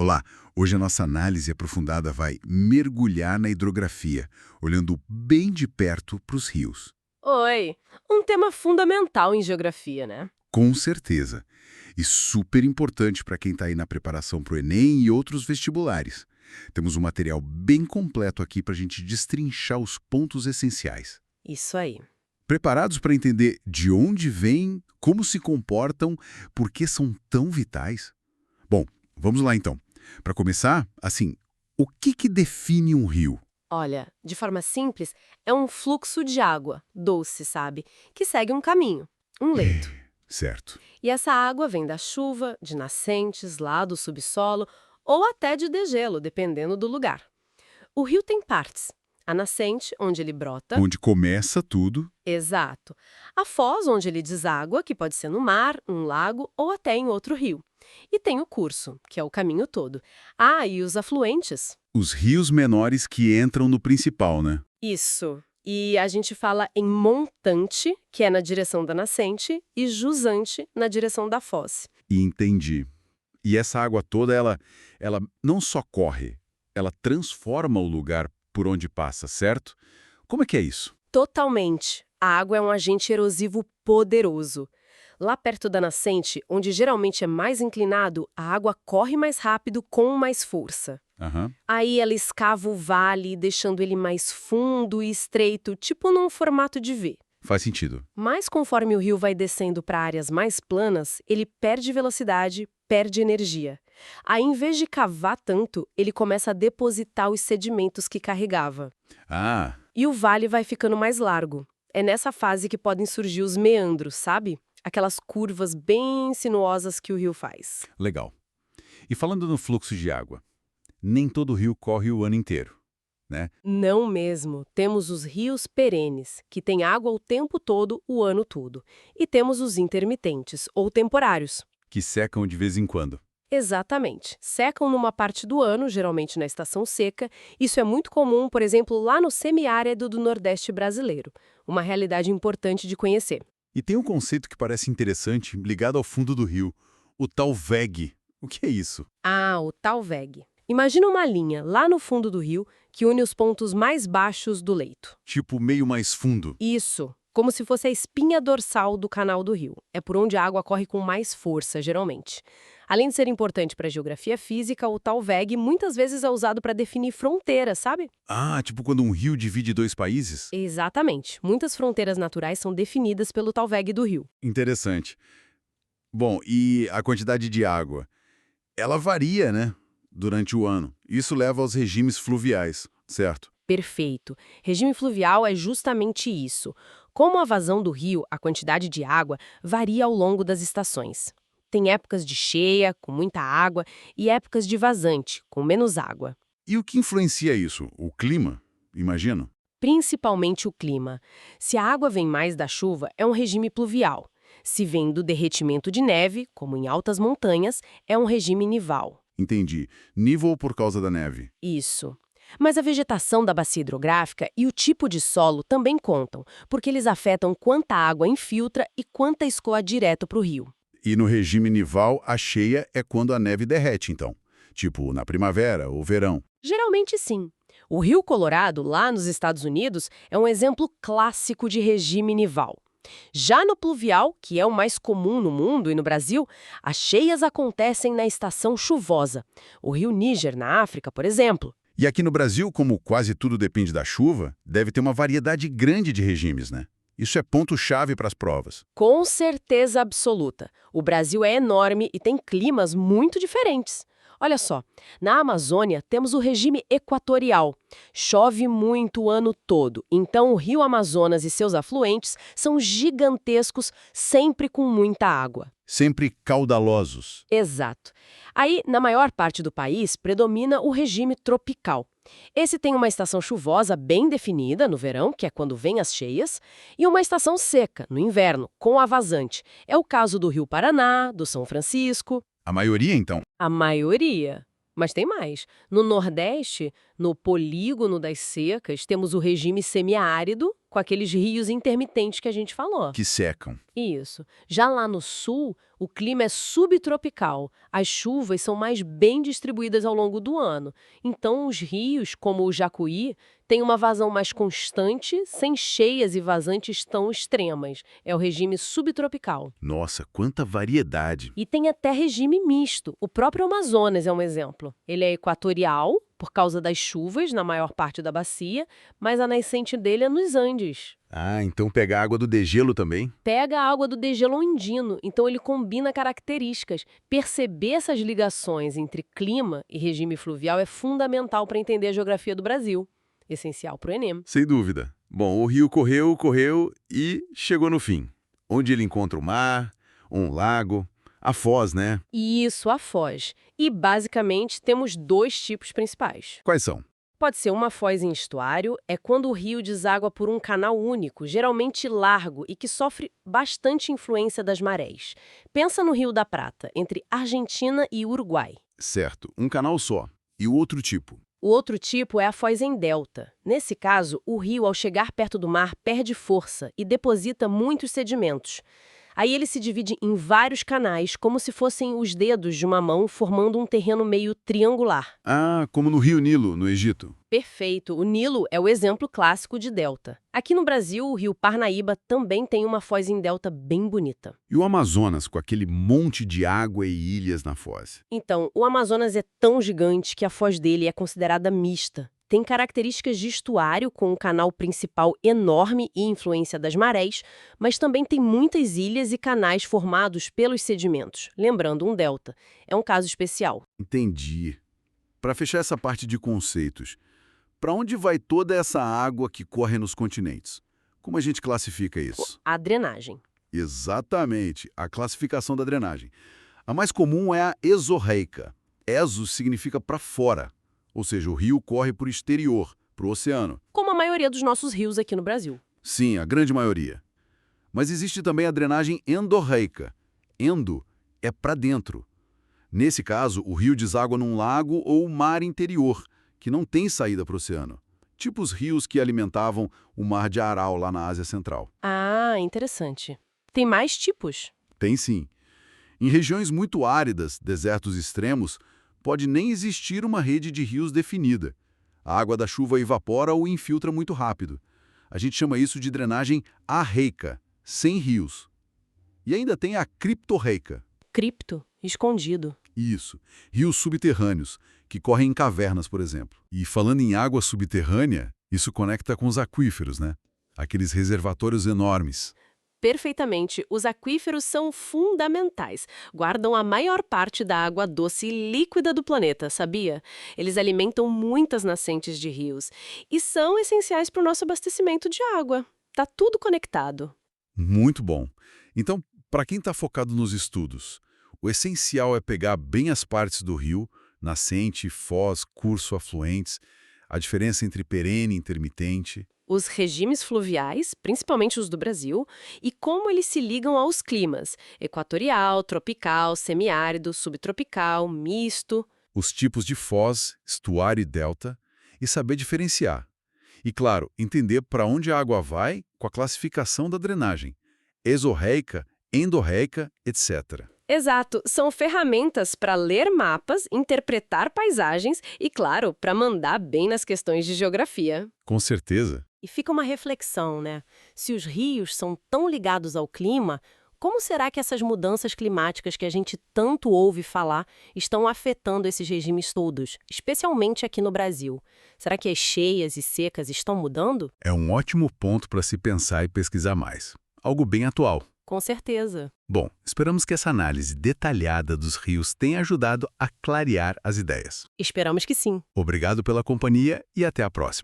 Olá, hoje a nossa análise aprofundada vai mergulhar na hidrografia, olhando bem de perto para os rios. Oi, um tema fundamental em geografia, né? Com certeza. E super importante para quem está aí na preparação para o Enem e outros vestibulares. Temos um material bem completo aqui para a gente destrinchar os pontos essenciais. Isso aí. Preparados para entender de onde vêm, como se comportam, por que são tão vitais? Bom, vamos lá então. Para começar, assim, o que define um rio? Olha, de forma simples, é um fluxo de água, doce, sabe? Que segue um caminho, um leito. Certo. E essa água vem da chuva, de nascentes, lá do subsolo, ou até de degelo, dependendo do lugar. O rio tem partes. A nascente, onde ele brota. Onde começa tudo. Exato. A foz, onde ele deságua, que pode ser no mar, um lago ou até em outro rio. E tem o curso, que é o caminho todo. Ah, e os afluentes. Os rios menores que entram no principal, né? Isso. E a gente fala em montante, que é na direção da nascente, e jusante, na direção da foz. E entendi. E essa água toda, ela não só corre, ela transforma o lugar por onde passa, certo? Como é que é isso? Totalmente. A água é um agente erosivo poderoso. Lá perto da nascente, onde geralmente é mais inclinado, a água corre mais rápido com mais força. Aham. Aí ela escava o vale, deixando ele mais fundo e estreito, tipo num formato de V. Faz sentido. Mas conforme o rio vai descendo para áreas mais planas, ele perde velocidade, perde energia. Aí, em vez de cavar tanto, ele começa a depositar os sedimentos que carregava. Ah, E o vale vai ficando mais largo. É nessa fase que podem surgir os meandros, sabe? Aquelas curvas bem sinuosas que o rio faz. legal. E falando no fluxo de água, nem todo rio corre o ano inteiro, né? Não mesmo. Temos os rios perenes, que têm água o tempo todo, o ano todo. E temos os intermitentes, ou temporários. Que secam de vez em quando. Exatamente. Secam numa parte do ano, geralmente na estação seca. Isso é muito comum, por exemplo, lá no semiárido do Nordeste brasileiro. Uma realidade importante de conhecer. E tem um conceito que parece interessante, ligado ao fundo do rio, o tal VEG. O que é isso? Ah, o tal VEG. Imagina uma linha lá no fundo do rio que une os pontos mais baixos do leito. Tipo meio mais fundo. Isso, como se fosse a espinha dorsal do canal do rio. É por onde a água corre com mais força, geralmente. Além de ser importante para a geografia física, o tal VEG muitas vezes é usado para definir fronteiras, sabe? Ah, tipo quando um rio divide dois países? Exatamente. Muitas fronteiras naturais são definidas pelo tal VEG do rio. Interessante. Bom, e a quantidade de água? Ela varia, né? Durante o ano. Isso leva aos regimes fluviais, certo? Perfeito. Regime fluvial é justamente isso. Como a vazão do rio, a quantidade de água varia ao longo das estações. Tem épocas de cheia, com muita água, e épocas de vazante, com menos água. E o que influencia isso? O clima? Imagino. Principalmente o clima. Se a água vem mais da chuva, é um regime pluvial. Se vem do derretimento de neve, como em altas montanhas, é um regime nival. Entendi. Nível por causa da neve. Isso. Mas a vegetação da bacia hidrográfica e o tipo de solo também contam, porque eles afetam quanta água infiltra e quanta escoa direto para o rio. E no regime nival, a cheia é quando a neve derrete, então. Tipo na primavera ou verão. Geralmente sim. O Rio Colorado, lá nos Estados Unidos, é um exemplo clássico de regime nival. Já no pluvial, que é o mais comum no mundo e no Brasil, as cheias acontecem na estação chuvosa. O rio Níger, na África, por exemplo. E aqui no Brasil, como quase tudo depende da chuva, deve ter uma variedade grande de regimes, né? Isso é ponto-chave para as provas. Com certeza absoluta. O Brasil é enorme e tem climas muito diferentes. Olha só, na Amazônia temos o regime equatorial. Chove muito o ano todo, então o rio Amazonas e seus afluentes são gigantescos, sempre com muita água. Sempre caudalosos. Exato. Aí, na maior parte do país, predomina o regime tropical. Esse tem uma estação chuvosa bem definida, no verão, que é quando vêm as cheias, e uma estação seca, no inverno, com a vazante. É o caso do Rio Paraná, do São Francisco. A maioria, então. A maioria. Mas tem mais. No Nordeste, no polígono das secas, temos o regime semiárido, com aqueles rios intermitentes que a gente falou. Que secam. Isso. Já lá no sul, o clima é subtropical. As chuvas são mais bem distribuídas ao longo do ano. Então, os rios, como o Jacuí, têm uma vazão mais constante, sem cheias e vazantes tão extremas. É o regime subtropical. Nossa, quanta variedade. E tem até regime misto. O próprio Amazonas é um exemplo. Ele é equatorial, por causa das chuvas na maior parte da bacia, mas a nascente dele é nos Andes. Ah, então pega a água do degelo também? Pega a água do degelo andino, então ele combina características. Perceber essas ligações entre clima e regime fluvial é fundamental para entender a geografia do Brasil. Essencial para o Enem. Sem dúvida. Bom, o rio correu e chegou no fim. Onde ele encontra o mar, um lago, a foz, né? Isso, a foz. E, basicamente, temos dois tipos principais. Quais são? Pode ser uma foz em estuário, é quando o rio deságua por um canal único, geralmente largo e que sofre bastante influência das marés. Pensa no Rio da Prata, entre Argentina e Uruguai. Certo, um canal só. E o outro tipo? O outro tipo é a foz em delta. Nesse caso, o rio, ao chegar perto do mar, perde força e deposita muitos sedimentos. Aí ele se divide em vários canais, como se fossem os dedos de uma mão, formando um terreno meio triangular. Ah, como no rio Nilo, no Egito. Perfeito. O Nilo é o exemplo clássico de delta. Aqui no Brasil, o rio Parnaíba também tem uma foz em delta bem bonita. E o Amazonas, com aquele monte de água e ilhas na foz? Então, o Amazonas é tão gigante que a foz dele é considerada mista. Tem características de estuário, com um canal principal enorme e influência das marés, mas também tem muitas ilhas e canais formados pelos sedimentos, lembrando um delta. É um caso especial. Entendi. Para fechar essa parte de conceitos, para onde vai toda essa água que corre nos continentes? Como a gente classifica isso? A drenagem. Exatamente, a classificação da drenagem. A mais comum é a exorreica. Exo significa para fora. Ou seja, o rio corre para o exterior, para o oceano. Como a maioria dos nossos rios aqui no Brasil. Sim, a grande maioria. Mas existe também a drenagem endorreica. Endo é para dentro. Nesse caso, o rio deságua num lago ou mar interior, que não tem saída para o oceano. Tipo os rios que alimentavam o mar de Aral lá na Ásia Central. Ah, interessante. Tem mais tipos? Tem sim. Em regiões muito áridas, desertos extremos, pode nem existir uma rede de rios definida. A água da chuva evapora ou infiltra muito rápido. A gente chama isso de drenagem arreica, sem rios. E ainda tem a criptorreica. Cripto, escondido. Isso, rios subterrâneos, que correm em cavernas, por exemplo. E falando em água subterrânea, isso conecta com os aquíferos, né? Aqueles reservatórios enormes. Perfeitamente. Os aquíferos são fundamentais. Guardam a maior parte da água doce e líquida do planeta, sabia? Eles alimentam muitas nascentes de rios e são essenciais para o nosso abastecimento de água. Tá tudo conectado. Muito bom. Então, para quem está focado nos estudos, o essencial é pegar bem as partes do rio, nascente, foz, curso, afluentes, a diferença entre perene e intermitente. Os regimes fluviais, principalmente os do Brasil, e como eles se ligam aos climas: equatorial, tropical, semiárido, subtropical, misto. Os tipos de foz, estuário e delta, e saber diferenciar. E, claro, entender para onde a água vai com a classificação da drenagem. Exorreica, endorreica, etc. Exato, são ferramentas para ler mapas, interpretar paisagens e, claro, para mandar bem nas questões de geografia. Com certeza. E fica uma reflexão, né? Se os rios são tão ligados ao clima, como será que essas mudanças climáticas que a gente tanto ouve falar estão afetando esses regimes todos, especialmente aqui no Brasil? Será que as cheias e secas estão mudando? É um ótimo ponto para se pensar e pesquisar mais. Algo bem atual. Com certeza. Bom, esperamos que essa análise detalhada dos rios tenha ajudado a clarear as ideias. Esperamos que sim. Obrigado pela companhia e até a próxima.